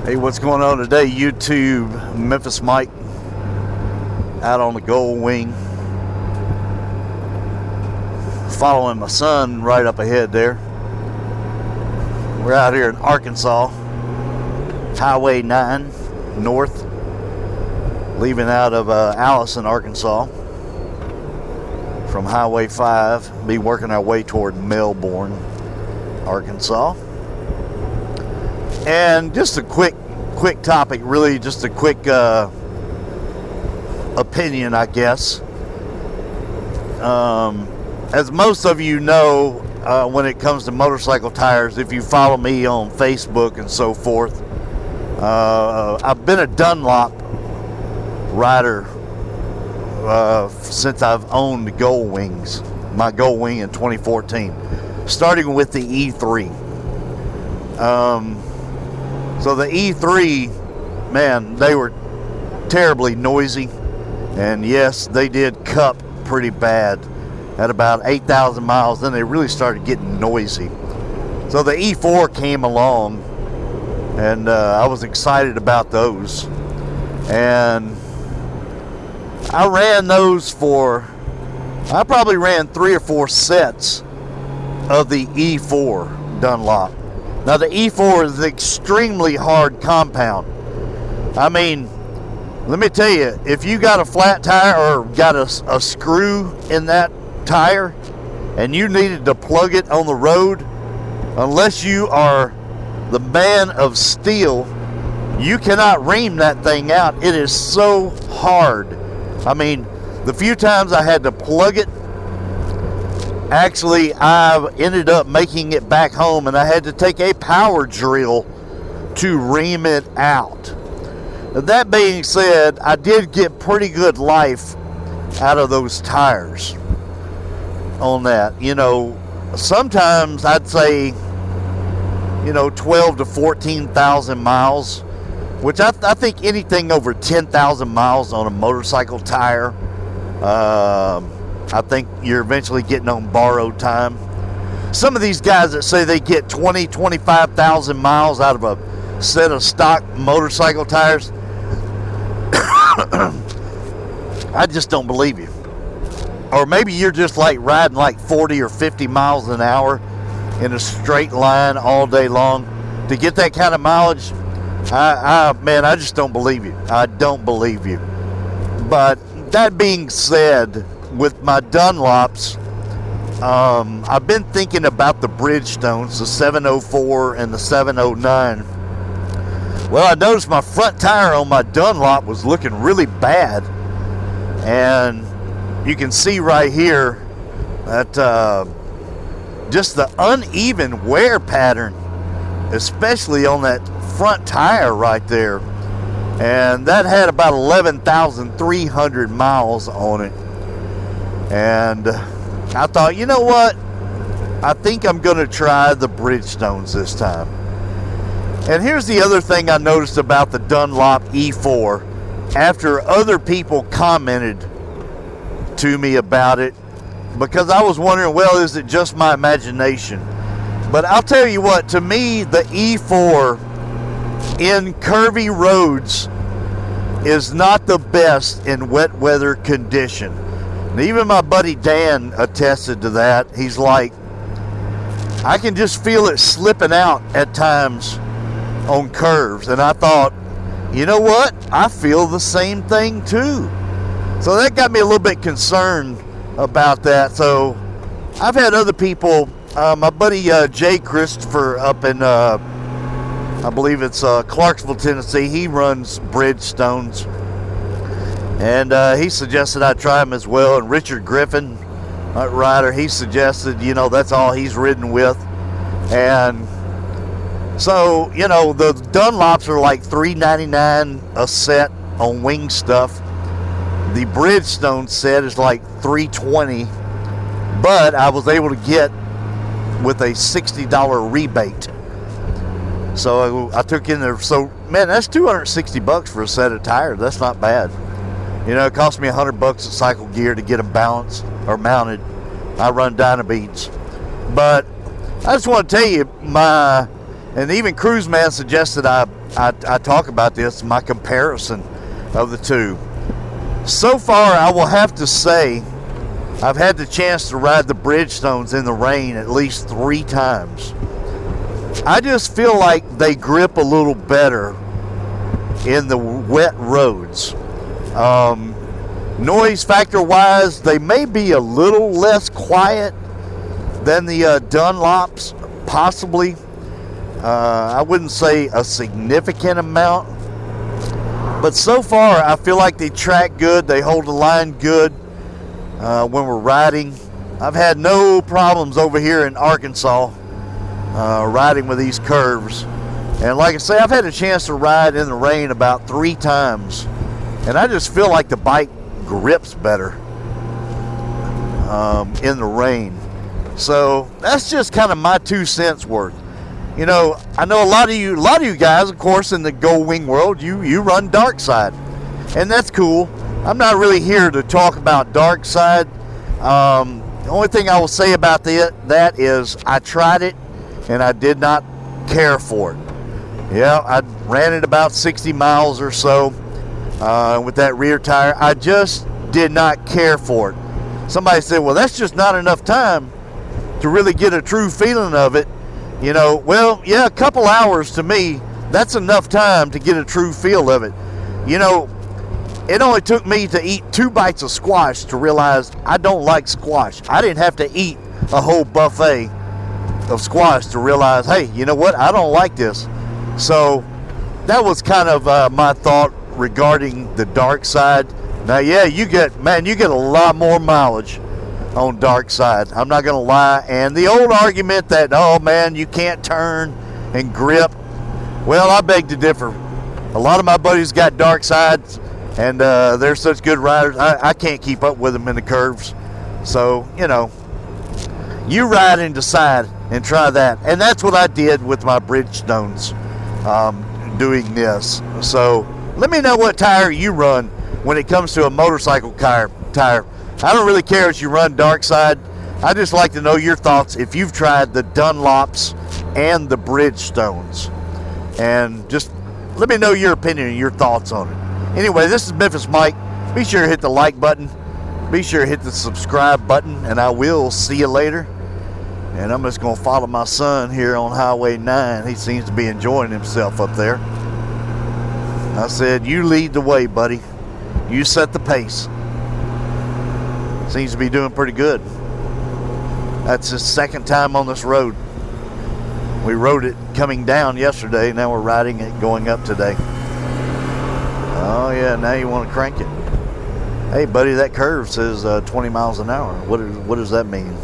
Hey, what's going on today, YouTube? MemphisMike out on the Goldwing, following my son right up ahead there. We're out here in Arkansas, Highway 9 north, leaving out of Allison, Arkansas from Highway 5. Be working our way toward Melbourne, Arkansas. And just a quick topic, really just a quick opinion, I guess. As most of you know, when it comes to motorcycle tires, if you follow me on Facebook and so forth, I've been a Dunlop rider since I've owned my Goldwing in 2014, starting with the E3. So the E3, man, they were terribly noisy, and yes, they did cup pretty bad at about 8,000 miles. Then they really started getting noisy. So the E4 came along, and I was excited about those, and I ran those I probably ran 3 or 4 sets of the E4 Dunlop. Now the E4 is an extremely hard compound. I mean, let me tell you, if you got a flat tire or got a screw in that tire and you needed to plug it on the road, unless you are the man of steel, you cannot ream that thing out. It is so hard. I mean, the few times I had to plug it, actually, I ended up making it back home, and I had to take a power drill to ream it out. That being said, I did get pretty good life out of those tires on that. You know, sometimes I'd say, 12 to 14,000 miles, which I think anything over 10,000 miles on a motorcycle tire, I think you're eventually getting on borrowed time. Some of these guys that say they get 20, 25,000 miles out of a set of stock motorcycle tires, I just don't believe you. Or maybe you're just like riding like 40 or 50 miles an hour in a straight line all day long to get that kind of mileage. I just don't believe you. I don't believe you. But that being said, with my Dunlops, I've been thinking about the Bridgestones, the 704 and the 709. Well, I noticed my front tire on my Dunlop was looking really bad, and you can see right here that just the uneven wear pattern, especially on that front tire right there, and that had about 11,300 miles on it. And I thought, you know what? I think I'm going to try the Bridgestones this time. And here's the other thing I noticed about the Dunlop E4 after other people commented to me about it, because I was wondering, well, is it just my imagination? But I'll tell you what, to me, the E4 in curvy roads is not the best in wet weather condition. And even my buddy Dan attested to that. He's like, I can just feel it slipping out at times on curves. And I thought, you know what? I feel the same thing too. So that got me a little bit concerned about that. So I've had other people, my buddy Jay Christopher up in, I believe it's Clarksville, Tennessee. He runs Bridgestones. And he suggested I try him as well. And Richard Griffin, rider, he suggested, that's all he's ridden with. And so, the Dunlops are like $3.99 a set on wing stuff. The Bridgestone set is like $3.20, but I was able to get with a $60 rebate. So I took in there. So, man, that's $260 for a set of tires. That's not bad. It cost me $100 at Cycle Gear to get them balanced or mounted. I run Dynabeats. But I just want to tell you, And even Cruise Man suggested I talk about this, my comparison of the two. So far, I will have to say, I've had the chance to ride the Bridgestones in the rain at least 3 times. I just feel like they grip a little better in the wet roads. Noise factor wise, they may be a little less quiet than the Dunlops, possibly. I wouldn't say a significant amount, but so far I feel like they track good, they hold the line good when we're riding. I've had no problems over here in Arkansas riding with these curves. And like I say, I've had a chance to ride in the rain about 3 times, and I just feel like the bike grips better in the rain. So that's just kind of my 2 cents worth. You know, I know a lot of you guys, of course, in the Goldwing world, you run dark side, and that's cool. I'm not really here to talk about dark side. The only thing I will say about that is I tried it and I did not care for it. Yeah, I ran it about 60 miles or so with that rear tire. I just did not care for it. Somebody said, well, that's just not enough time to really get a true feeling of it. You know, well, yeah, a couple hours to me, that's enough time to get a true feel of it. You know, it only took me to eat 2 bites of squash to realize I don't like squash. I didn't have to eat a whole buffet of squash to realize, hey, you know what, I don't like this. So that was kind of my thought regarding the dark side. Now, yeah, you get a lot more mileage on dark side. I'm not gonna lie. And the old argument that, oh man, you can't turn and grip. Well, I beg to differ. A lot of my buddies got dark sides, and they're such good riders. I can't keep up with them in the curves. So, you know, you ride and decide and try that. And that's what I did with my Bridgestones doing this. So let me know what tire you run when it comes to a motorcycle tire. I don't really care if you run dark side. I just like to know your thoughts if you've tried the Dunlops and the Bridgestones. And just let me know your opinion and your thoughts on it. Anyway, this is MemphisMike. Be sure to hit the like button. Be sure to hit the subscribe button, and I will see you later. And I'm just going to follow my son here on Highway 9. He seems to be enjoying himself up there. I said, you lead the way, buddy. You set the pace. Seems to be doing pretty good. That's his 2nd time on this road. We rode it coming down yesterday. Now we're riding it going up today. Oh yeah, now you want to crank it. Hey buddy, that curve says 20 miles an hour. What does that mean?